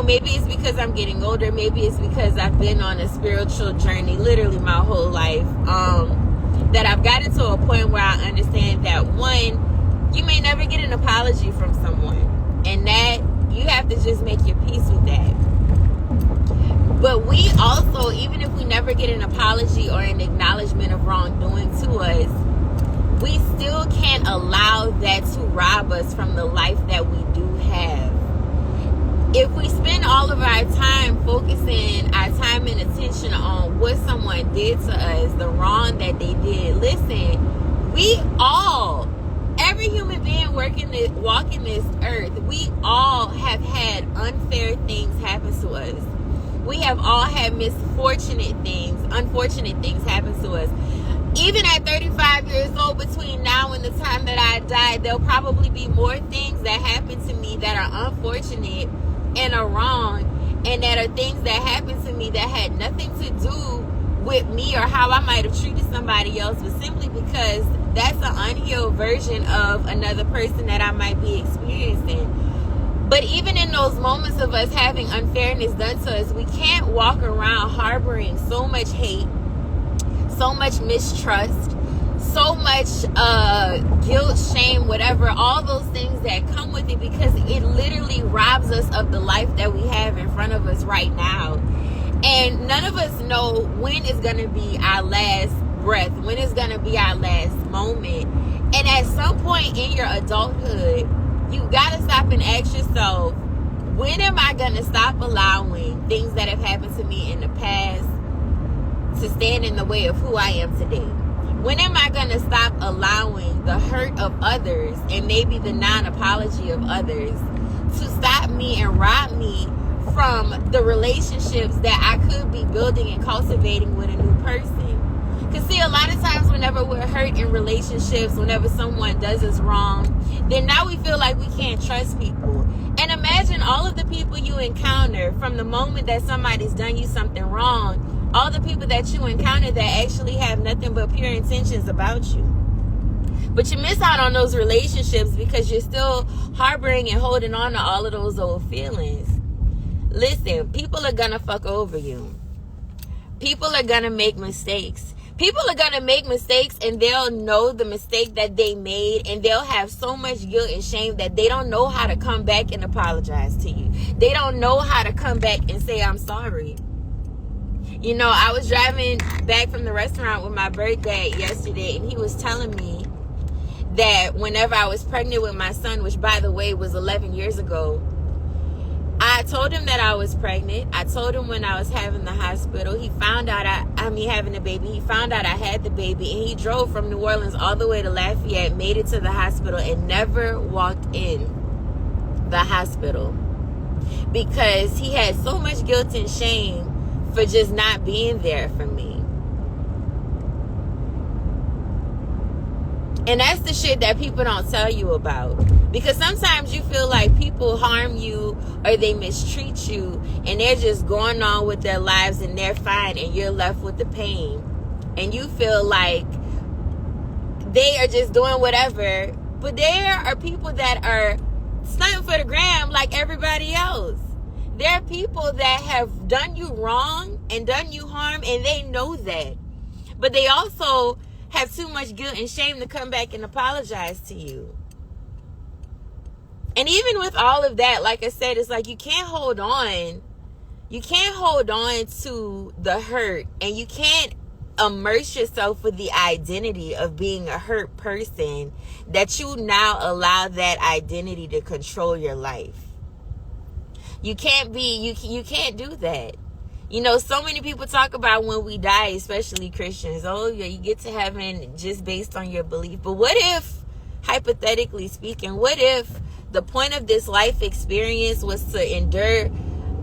maybe it's because I'm getting older. Maybe it's because I've been on a spiritual journey literally my whole life. That I've gotten to a point where I understand that, one, you may never get an apology from someone. And that you have to just make your peace with that. But we also, even if we never get an apology or an acknowledgement of wrongdoing to us, we still can't allow that to rob us from the life that we do have. If we spend all of our time focusing our time and attention on what someone did to us, the wrong that they did, listen, we all, every human being walking this earth, we all have had unfair things happen to us. We have all had unfortunate things happen to us. Even at 35 years old, between now and the time that I die, there'll probably be more things that happen to me that are unfortunate and are wrong, and that are things that happened to me that had nothing to do with me or how I might have treated somebody else, but simply because that's an unhealed version of another person that I might be experiencing. But even in those moments of us having unfairness done to us, we can't walk around harboring so much hate, so much mistrust, so much guilt, shame, whatever, all those things that come with it, because it literally robs us of the life that we have in front of us right now. And none of us know when is going to be our last breath, when is going to be our last moment. And at some point in your adulthood, you got to stop and ask yourself, when am I going to stop allowing things that have happened to me in the past to stand in the way of who I am today? When am I going to stop allowing the hurt of others and maybe the non-apology of others to stop me and rob me from the relationships that I could be building and cultivating with a new person? Because see, a lot of times whenever we're hurt in relationships, whenever someone does us wrong, then now we feel like we can't trust people. And imagine all of the people you encounter from the moment that somebody's done you something wrong, all the people that you encounter that actually have nothing but pure intentions about you. But you miss out on those relationships because you're still harboring and holding on to all of those old feelings. Listen, people are gonna fuck over you. People are gonna make mistakes. People are gonna make mistakes, and they'll know the mistake that they made, and they'll have so much guilt and shame that they don't know how to come back and apologize to you. They don't know how to come back and say, I'm sorry. You know, I was driving back from the restaurant with my birthday yesterday, and he was telling me that whenever I was pregnant with my son, which by the way was 11 years ago, I told him that I was pregnant. I told him when I was having the hospital. He found out having the baby. He found out I had the baby, and he drove from New Orleans all the way to Lafayette, made it to the hospital, and never walked in the hospital because he had so much guilt and shame for just not being there for me. And that's the shit that people don't tell you about. Because sometimes you feel like people harm you or they mistreat you and they're just going on with their lives and they're fine, and you're left with the pain. And you feel like they are just doing whatever. But there are people that are stunting for the gram like everybody else. There are people that have done you wrong and done you harm, and they know that. But they also have too much guilt and shame to come back and apologize to you. And even with all of that, like I said, it's like you can't hold on. You can't hold on to the hurt, and you can't immerse yourself with the identity of being a hurt person that you now allow that identity to control your life. You can't do that. You know, so many people talk about when we die, especially Christians, oh yeah, you get to heaven just based on your belief. But what if, hypothetically speaking, what if the point of this life experience was to endure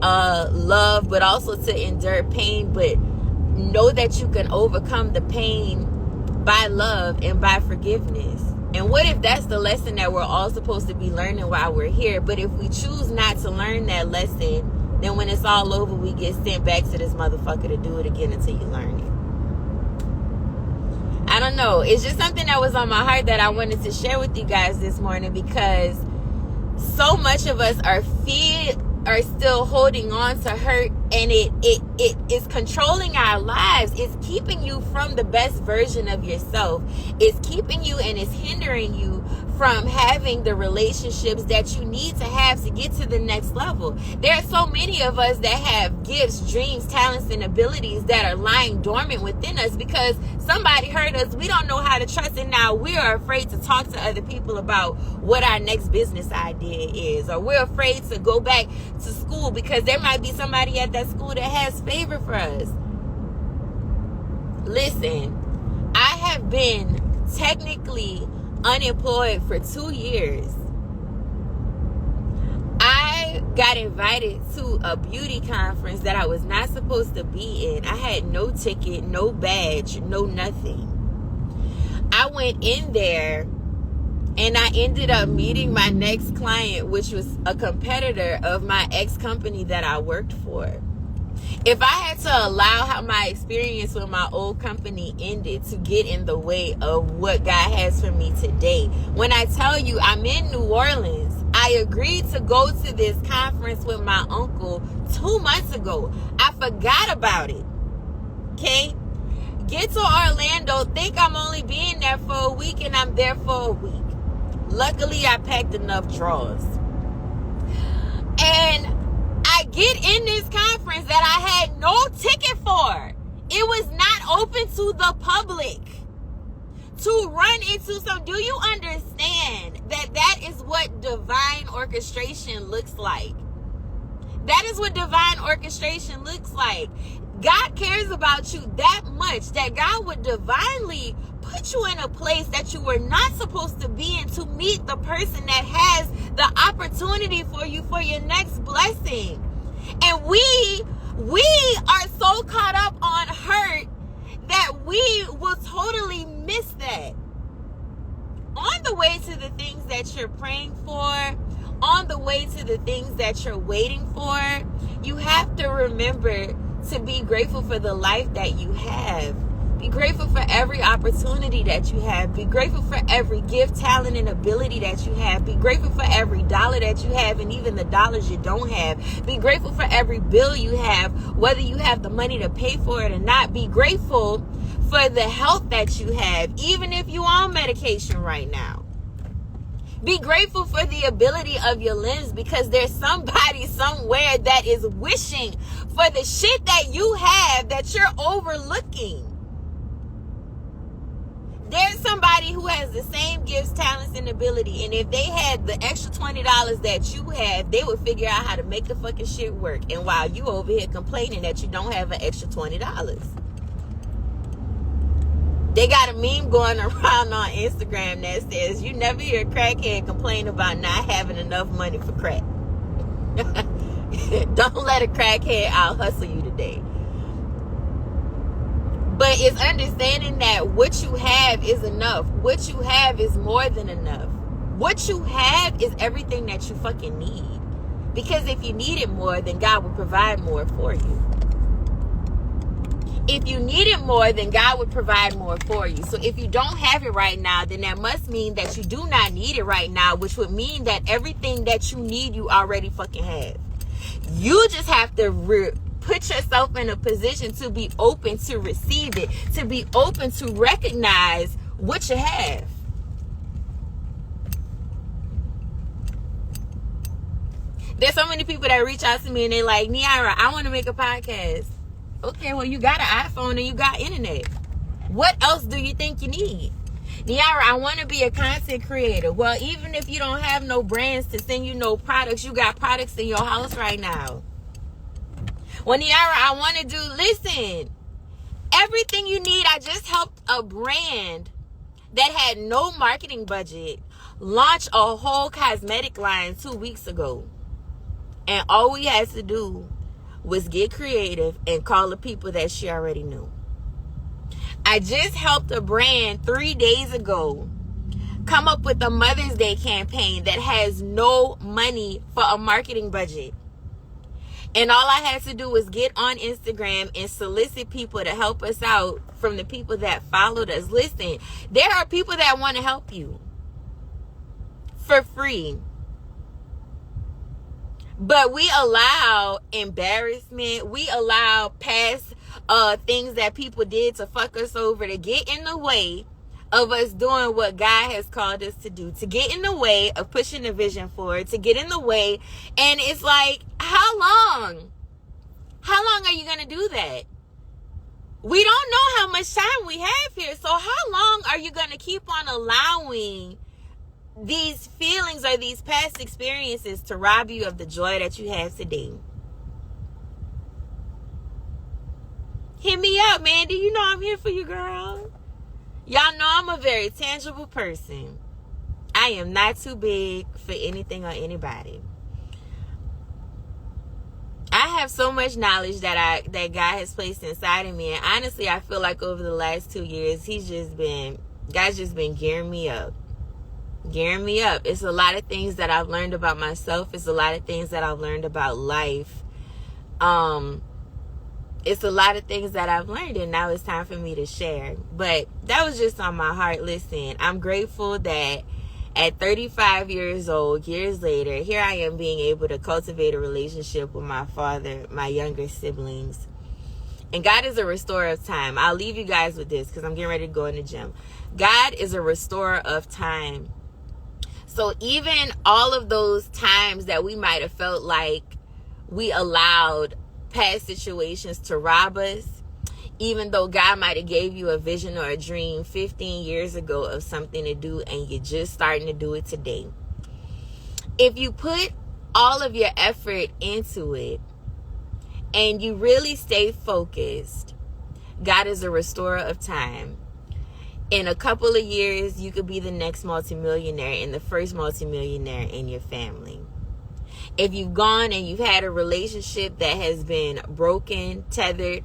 love, but also to endure pain, but know that you can overcome the pain by love and by forgiveness? And what if that's the lesson that we're all supposed to be learning while we're here? But if we choose not to learn that lesson, then when it's all over, we get sent back to this motherfucker to do it again until you learn it. I don't know. It's just something that was on my heart that I wanted to share with you guys this morning, because so much of us are are still holding on to hurt, and it is controlling our lives. It's keeping you from the best version of yourself. It's keeping you and it's hindering you from having the relationships that you need to have to get to the next level. There are so many of us that have gifts, dreams, talents, and abilities that are lying dormant within us because somebody hurt us. We don't know how to trust, and now we are afraid to talk to other people about what our next business idea is, or we're afraid to go back to school because there might be somebody at that school that has favor for us. Listen, I have been technically unemployed for 2 years. I got invited to a beauty conference that I was not supposed to be in. I had no ticket, no badge, no nothing. I went in there and I ended up meeting my next client, which was a competitor of my ex-company that I worked for. If I had to allow how my experience with my old company ended to get in the way of what God has for me today, when I tell you I'm in New Orleans, I agreed to go to this conference with my uncle 2 months ago. I forgot about it. Okay? Get to Orlando, think I'm only being there for a week, and I'm there for a week. Luckily, I packed enough drawers. And I get in this conference that I had no ticket for. It was not open to the public. To run into some, do you understand that that is what divine orchestration looks like? That is what divine orchestration looks like. God cares about you that much that God would divinely put you in a place that you were not supposed to be in to meet the person that has the opportunity for you for your next blessing. And we are so caught up on hurt that we will totally miss that. On the way to the things that you're praying for, on the way to the things that you're waiting for, you have to remember to be grateful for the life that you have. Be grateful for every opportunity that you have. Be grateful for every gift, talent, and ability that you have. Be grateful for every dollar that you have and even the dollars you don't have. Be grateful for every bill you have, whether you have the money to pay for it or not. Be grateful for the health that you have, even if you're on medication right now. Be grateful for the ability of your limbs because there's somebody somewhere that is wishing for the shit that you have that you're overlooking. There's somebody who has the same gifts, talents, and ability, and if they had the extra $20 that you have, they would figure out how to make the fucking shit work. And while you over here complaining that you don't have an extra $20. They got a meme going around on Instagram that says, you never hear a crackhead complain about not having enough money for crack. Don't let a crackhead out hustle you today. But it's understanding that what you have is enough. What you have is more than enough. What you have is everything that you fucking need. Because if you needed more, then God will provide more for you. If you needed more, then God would provide more for you. So if you don't have it right now, then that must mean that you do not need it right now, which would mean that everything that you need, you already fucking have. You just have to put yourself in a position to be open to receive it, to be open to recognize what you have. There's so many people that reach out to me and they're like, Niara, I want to make a podcast. Okay, well, you got an iPhone and you got internet. What else do you think you need? Niara, I want to be a content creator. Well, even if you don't have no brands to send you no products, you got products in your house right now. Well, Niara, I want to listen, everything you need. I just helped a brand that had no marketing budget launch a whole cosmetic line 2 weeks ago. And all we had to do was get creative and call the people that she already knew. I just helped a brand 3 days ago come up with a Mother's Day campaign that has no money for a marketing budget. And all I had to do was get on Instagram and solicit people to help us out from the people that followed us. Listen, there are people that want to help you for free. But we allow embarrassment. We allow past things that people did to fuck us over to get in the way of us doing what God has called us to do, to get in the way of pushing the vision forward, to get in the way. And it's like, how long? How long are you going to do that? We don't know how much time we have here. So how long are you going to keep on allowing these feelings or these past experiences to rob you of the joy that you have today? Hit me up, Mandy. You know I'm here for you, girl. Y'all know I'm a very tangible person. I am not too big for anything or anybody. I have so much knowledge that God has placed inside of me. And honestly, I feel like over the last 2 years, God's just been gearing me up. Gearing me up. It's a lot of things that I've learned about myself. It's a lot of things that I've learned about life. It's a lot of things that I've learned, and now it's time for me to share. But that was just on my heart. Listen, I'm grateful that at 35 years old, years later, here I am being able to cultivate a relationship with my father, my younger siblings. And God is a restorer of time. I'll leave you guys with this because I'm getting ready to go in the gym. God is a restorer of time. So even all of those times that we might have felt like we allowed past situations to rob us, even though God might have gave you a vision or a dream 15 years ago of something to do and you're just starting to do it today. If you put all of your effort into it and you really stay focused, God is a restorer of time. In a couple of years, you could be the next multimillionaire and the first multimillionaire in your family. If you've gone and you've had a relationship that has been broken, tethered,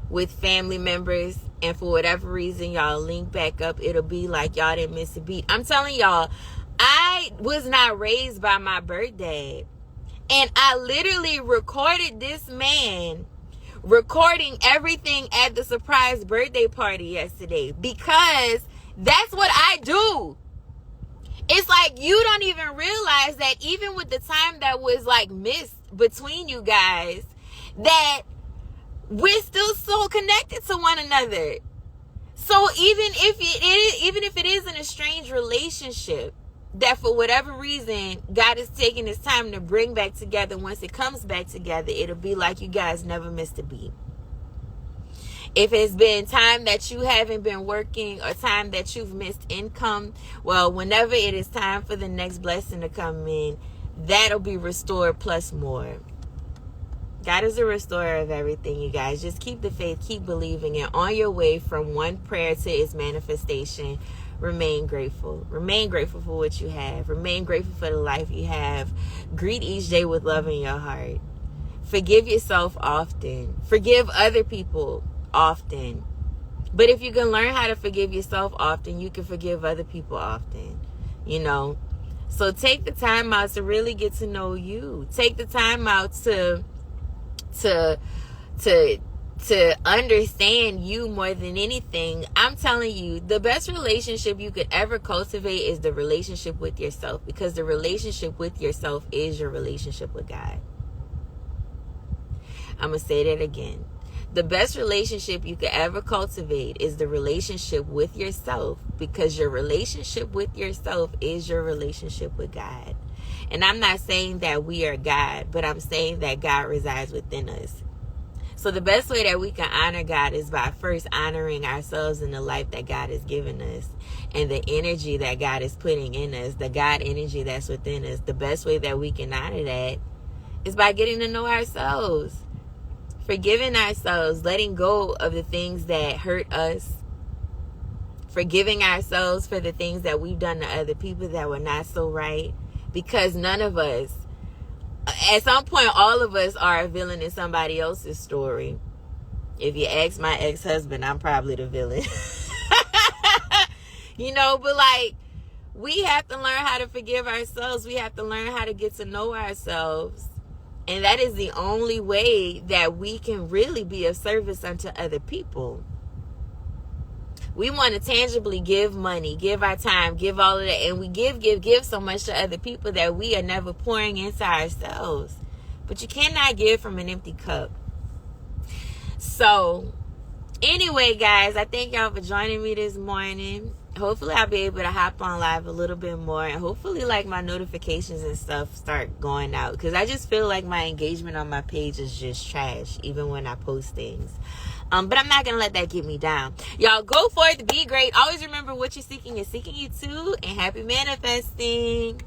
with family members, and for whatever reason y'all link back up, it'll be like y'all didn't miss a beat. I'm telling y'all, I was not raised by my birth dad, and I literally recorded this man recording everything at the surprise birthday party yesterday because that's what I do. It's like you don't even realize that even with the time that was like missed between you guys, that we're still so connected to one another. So even if it is an estranged relationship that for whatever reason God is taking his time to bring back together, once it comes back together, it'll be like you guys never missed a beat. If it's been time that you haven't been working or time that you've missed income, well, whenever it is time for the next blessing to come in, that'll be restored plus more. God is a restorer of everything, you guys. Just keep the faith, keep believing, and on your way from one prayer to its manifestation, remain grateful. Remain grateful for what you have. Remain grateful for the life you have. Greet each day with love in your heart. Forgive yourself often. Forgive other people often. But if you can learn how to forgive yourself often, you can forgive other people often. You know? So take the time out to really get to know you. Take the time out to understand you more than anything. I'm telling you, the best relationship you could ever cultivate is the relationship with yourself, because the relationship with yourself is your relationship with God. I'm going to say that again. The best relationship you could ever cultivate is the relationship with yourself, because your relationship with yourself is your relationship with God. And I'm not saying that we are God, but I'm saying that God resides within us. So the best way that we can honor God is by first honoring ourselves in the life that God has given us and the energy that God is putting in us, the God energy that's within us. The best way that we can honor that is by getting to know ourselves, forgiving ourselves, letting go of the things that hurt us, forgiving ourselves for the things that we've done to other people that were not so right. Because none of us, at some point, all of us are a villain in somebody else's story. If you ask my ex-husband, I'm probably the villain. You know, but like, we have to learn how to forgive ourselves. We have to learn how to get to know ourselves. And that is the only way that we can really be of service unto other people. We want to tangibly give money, give our time, give all of that. And we give so much to other people that we are never pouring into ourselves. But you cannot give from an empty cup. So, anyway, guys, I thank y'all for joining me this morning. Hopefully I'll be able to hop on live a little bit more, and hopefully like my notifications and stuff start going out, because I just feel like my engagement on my page is just trash even when I post things. But I'm not gonna let that get me down. Y'all go forth, be great. Always remember what you're seeking is seeking you too, and happy manifesting.